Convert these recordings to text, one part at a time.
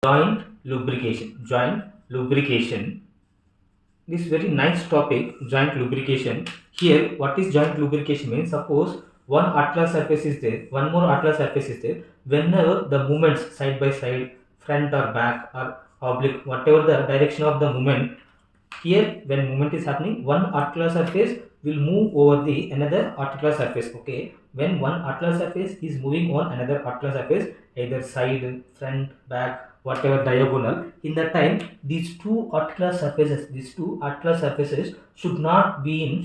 Joint lubrication. This very nice topic, joint lubrication. Here, what is joint lubrication means? Suppose one atlas surface is there, one more atlas surface is there. Whenever the movements side by side, front or back or oblique, whatever the direction of the movement, here when movement is happening, one articular surface will move over the another articular surface. Okay, when one articular surface is moving on another articular surface, either side, front, back, whatever diagonal, in that time these two articular surfaces should not be in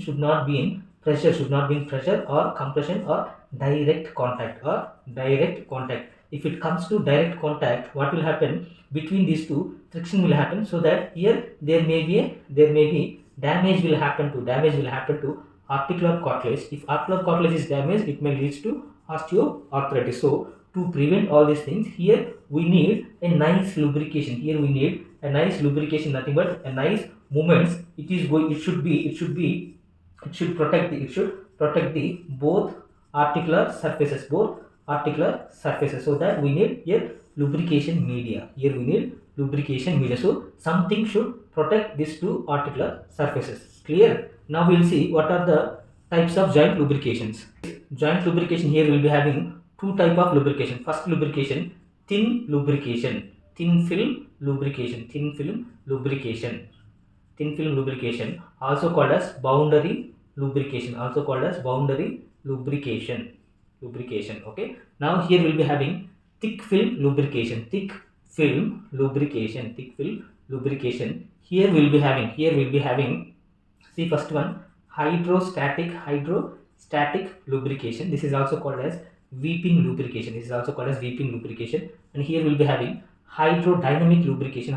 pressure, should not be in pressure or compression or direct contact. If it comes to direct contact, what will happen? Between these two, friction will happen, so that here there may be damage will happen to articular cartilage. If articular cartilage is damaged, it may lead to osteoarthritis. So to prevent all these things, here we need a nice lubrication. Here we need a nice lubrication, nothing but a nice movements. It should protect the both articular surfaces, so that we need here lubrication media. So something should protect these two articular surfaces. Clear? Now we'll see what are the types of joint lubrications. Joint lubrication, here we'll be having two type of lubrication. First lubrication, thin lubrication, thin film lubrication, also called as boundary lubrication. Okay, now here we'll be having thick film lubrication. Here we'll be having, see, first one, hydrostatic lubrication. This is also called as weeping lubrication. And here we'll be having hydrodynamic lubrication.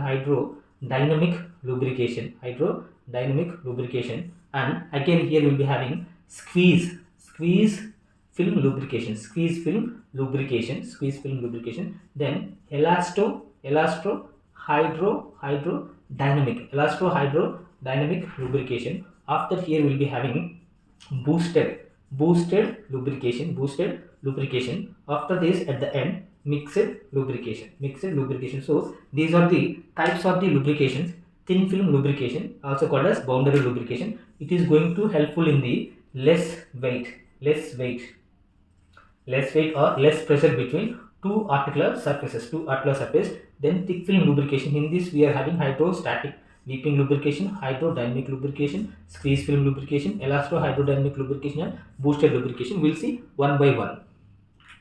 And again here we'll be having squeeze film lubrication. Then elasto-hydrodynamic lubrication. After here we'll be having boosted lubrication. After this, at the end, mixed lubrication. So these are the types of the lubrications. Thin film lubrication, also called as boundary lubrication. It is going to helpful in the less weight or less pressure between two articular surfaces. Then thick film lubrication, in this we are having hydrostatic weeping lubrication, hydrodynamic lubrication, squeeze film lubrication, elasto-hydrodynamic lubrication, and boosted lubrication. We'll see one by one.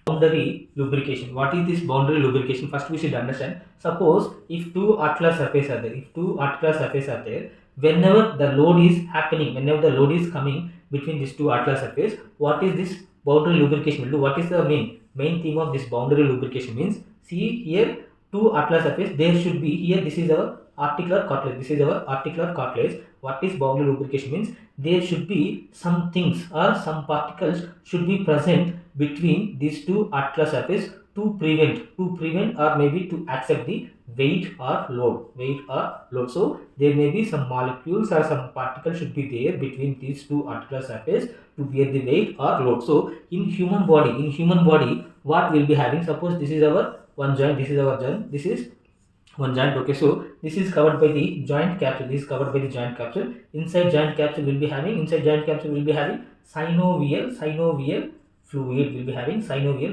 Boundary lubrication. What is this boundary lubrication? First we should understand. Suppose if two articular surfaces are there, whenever the load is coming between these two articular surface, what is this boundary lubrication will do? What is the main theme of this boundary lubrication means? See here, two articular surface, there should be, here this is our articular cartilage. What is boundary lubrication means? There should be some things or some particles should be present between these two articular surface to prevent or maybe to accept the weight or load. So there may be some molecules or some particles should be there between these two articular surface to bear the weight or load. So in human body, what we'll be having? Suppose this is our one joint, this is one joint. Okay, so this is covered by the joint capsule. Inside joint capsule we'll be having synovial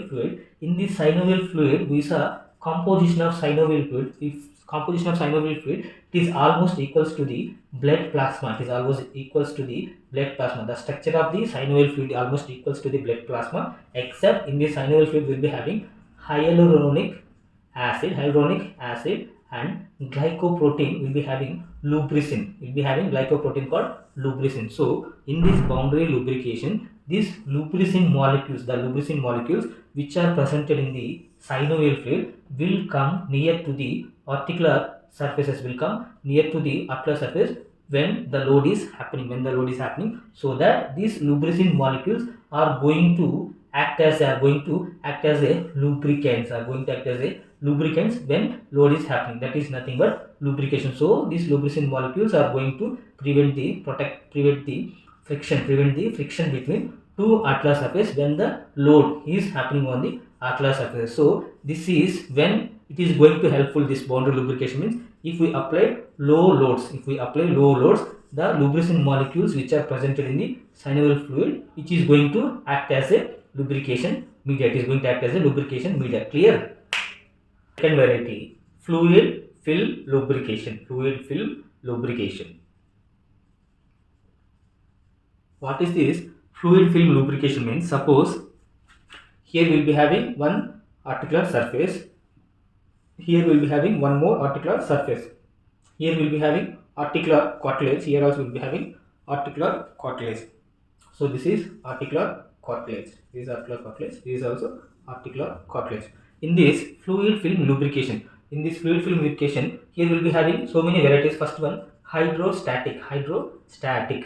fluid. In this synovial fluid, we saw composition of synovial fluid. If composition of synovial fluid, it is almost equals to the blood plasma. The structure of the synovial fluid almost equals to the blood plasma, except in the synovial fluid we'll be having hyaluronic acid and glycoprotein. Will be having lubricant. Called lubricant. So in this boundary lubrication, these lubricant molecules which are presented in the synovial fluid will come near to the articular surfaces, when the load is happening, so that these lubricant molecules are going to act as a lubricants when load is happening. That is nothing but lubrication. So these lubricant molecules are going to prevent the friction between two articular surface when the load is happening on the articular surface. So this is when it is going to helpful. This boundary lubrication means if we apply low loads, the lubricant molecules which are presented in the synovial fluid, which is going to act as a lubrication media. It is going to act as a lubrication media. Clear? Second variety, fluid film lubrication. Fluid film lubrication. What is this? Fluid film lubrication means, suppose here we will be having one articular surface. Here we will be having one more articular surface. Here we will be having articular cartilage. Here also we will be having articular cartilage. So this is articular cartilage. This is articular cartilage. This is also articular cartilage. In this fluid film lubrication, here we will be having so many varieties. First one, hydrostatic. Hydrostatic.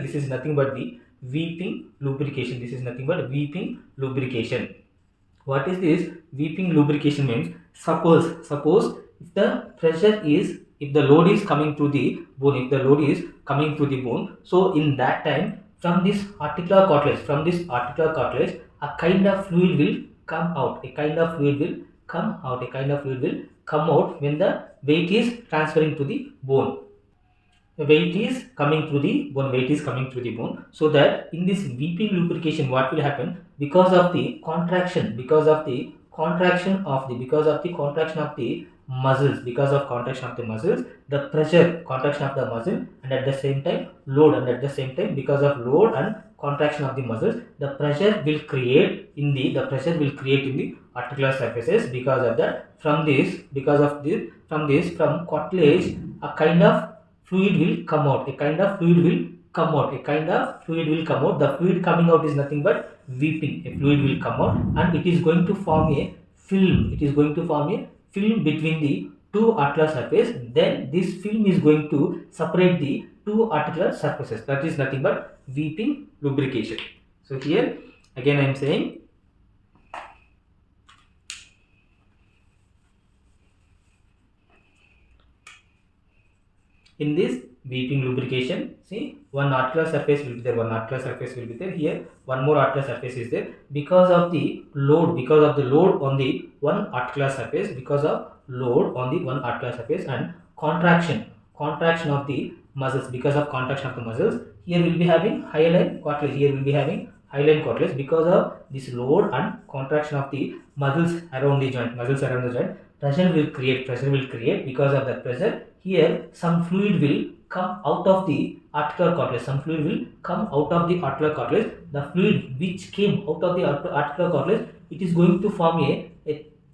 This is nothing but the weeping lubrication. What is this weeping lubrication means? Suppose if the load is coming to the bone, so in that time, from this articular cartilage, a kind of fluid will come out. When the weight is transferring to the bone. The weight is coming through the bone. So that in this weeping lubrication, what will happen? Because of the contraction of the muscles, the pressure, contraction of the muscle, and at the same time load, because of load and contraction of the muscles, the pressure will create in the articular surfaces. Because of that, from cartilage, a kind of fluid will come out. The fluid coming out is nothing but weeping. A fluid will come out and it is going to form a film. Between the two articular surfaces. Then this film is going to separate the two articular surfaces. That is nothing but weeping lubrication. So here again I am saying, in this weeping lubrication, see, one articular surface will be there, here one more articular surface is there. Because of the load on the one articular surface, and contraction of the muscles, because of contraction of the muscles, here will be having hyaline cartilage. Because of this load and contraction of the muscles around the joint, pressure will create. Because of that pressure, here some fluid will come out of the articular cartilage. The fluid which came out of the articular cartilage, it is going to form a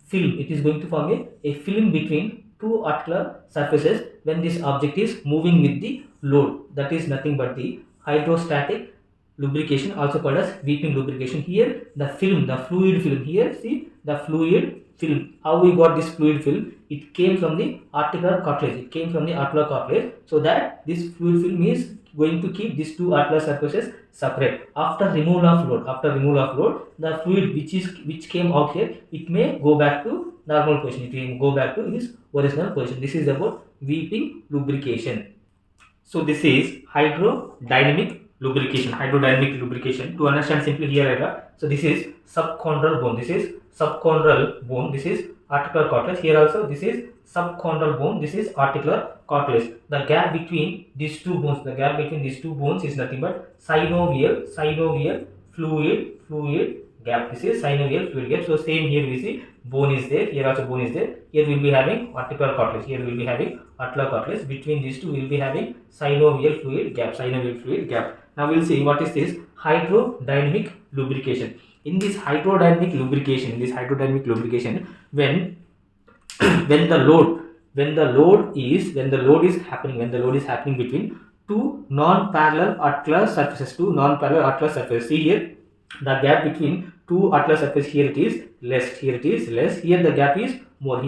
film. A film between two articular surfaces when this object is moving with the load. That is nothing but the hydrostatic lubrication, also called as weeping lubrication. Here the fluid film. Here see the fluid film. How we got this fluid film? It came from the articular cartilage. So that this fluid film is going to keep these two articular surfaces separate. After removal of load, the fluid which came out here, it may go back to normal position. It will go back to its original position. This is about weeping lubrication. So this is hydrodynamic lubrication. To understand simply here, so this is subchondral bone. This is articular cartilage. Here also this is subchondral bone. This is articular cartilage. The gap between these two bones, is nothing but synovial fluid gap. This is synovial fluid gap. So same here we see bone is there. Here also bone is there. Here we will be having articular cartilage. Between these two we will be having synovial fluid gap. Now we will see what is this hydrodynamic lubrication. In this hydrodynamic lubrication, when the load is happening between two non-parallel articular surfaces. See here, the gap between two articular surfaces, here it is less. Here the gap is more.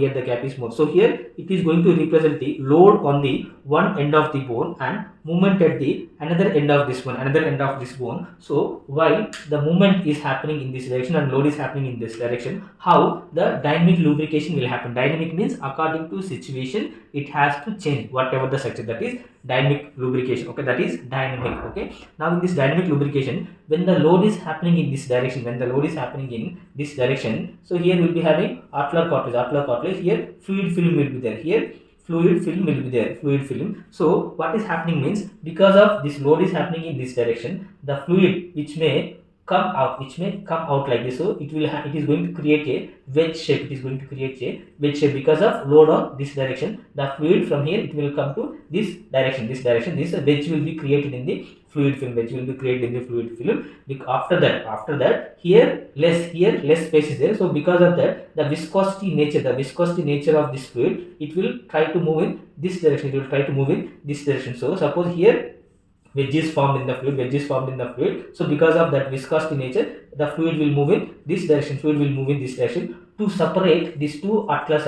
So here it is going to represent the load on the one end of the bone and movement at the another end of this bone. So while the movement is happening in this direction and load is happening in this direction, how the dynamic lubrication will happen? Dynamic means according to situation it has to change whatever the structure. That is dynamic lubrication. Okay, that is dynamic. Okay, now in this dynamic lubrication, when the load is happening in this direction, lubrication. So here we will be having articular cartilage, here fluid film will be there, here fluid film will be there, fluid film. So what is happening means, because of this load is happening in this direction, the fluid which may come out like this. So it is going to create a wedge shape. It is going to create a wedge shape because of load on this direction. The fluid from here, it will come to this direction. This wedge will be created in the fluid film. Wedge will be created in the fluid film. After that, here less space is there. So because of that, the viscosity nature of this fluid, it will try to move in this direction. It will try to move in this direction. So suppose here wedge is formed in the fluid. So because of that viscosity nature, the fluid will move in this direction. To separate these two articular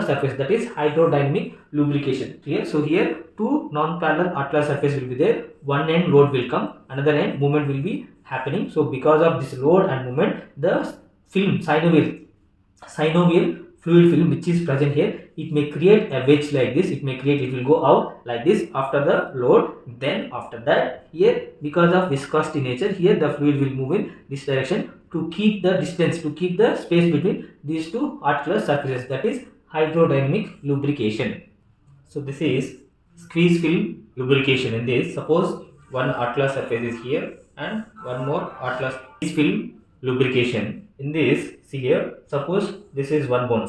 surface, that is hydrodynamic lubrication. Clear? So here two non-parallel articular surface will be there. One end load will come, another end movement will be happening. So because of this load and movement, the film synovial fluid film which is present here, it may create a wedge like this. It will go out like this after the load. Then after that, here because of viscosity nature, here the fluid will move in this direction to keep the distance, to keep the space between these two articular surfaces. That is hydrodynamic lubrication. So this is squeeze film lubrication. In this, suppose one articular surface is here and one more articular squeeze film lubrication. In this, see here, suppose this is one bone,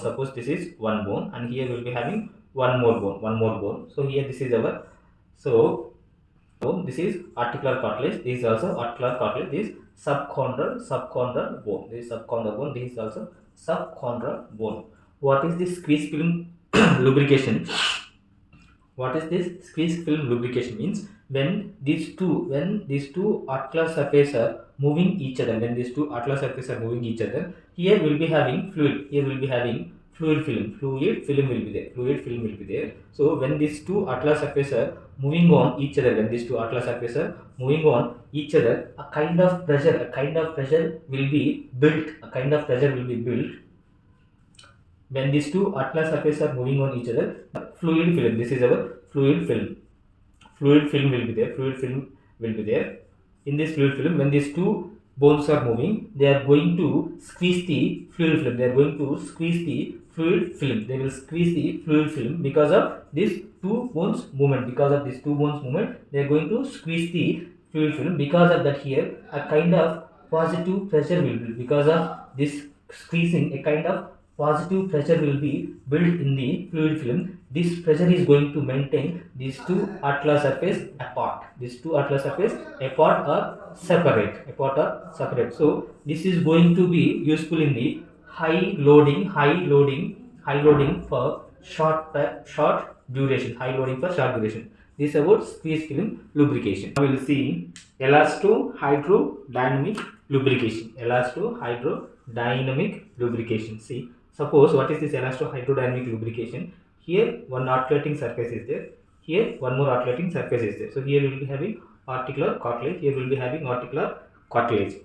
and here we will be having one more bone. So here this is our, so this is articular cartilage, this is also articular cartilage, this is subchondral bone, this is also subchondral bone. What is this squeeze film lubrication? What is this squeeze film lubrication means? When these two articular surfaces are moving each other, here we will be having fluid, fluid film will be there. So when these two articular surfaces are moving on each other, a kind of pressure will be built. When these two articular surfaces are moving on each other, fluid film, this is our fluid film will be there. In this fluid film, when these two bones are moving, they are going to squeeze the fluid film. They will squeeze the fluid film because of this two bones movement. They are going to squeeze the fluid film. Because of that, here a kind of positive pressure will be, because of this squeezing, a kind of positive pressure will be built in the fluid film. This pressure is going to maintain these two articular surface apart. Or separate. So this is going to be useful in the high loading for short duration. This is about squeeze film lubrication. Now we will see elasto-hydrodynamic lubrication. See, suppose what is this elasto-hydrodynamic lubrication? Here one articulating surface is there. Here one more articulating surface is there. So here we will be having articular cartilage. Here we will be having articular cartilage.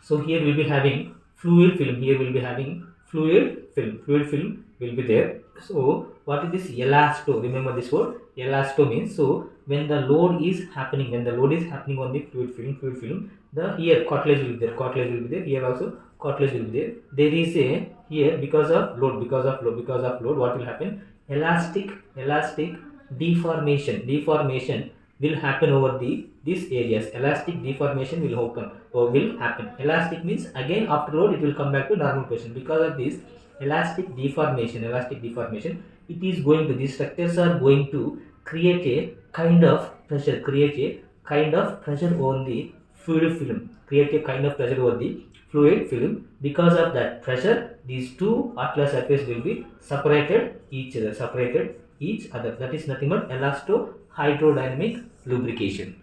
So here we will be having fluid film. Here we will be having fluid film. Fluid film will be there. So what is this elasto? Remember this word. Elasto means, so when the load is happening on the fluid film, the here cartilage will be there. Here also cartilage will be there. There is a here because of load, what will happen? Elastic deformation will happen over these areas. Elastic deformation will happen. Elastic means again after load it will come back to normal position. Because of this elastic deformation, it is going to, these structures are going to create a kind of pressure, on the fluid film. Because of that pressure, these two articular surfaces will be separated each other. That is nothing but elasto-hydrodynamic lubrication.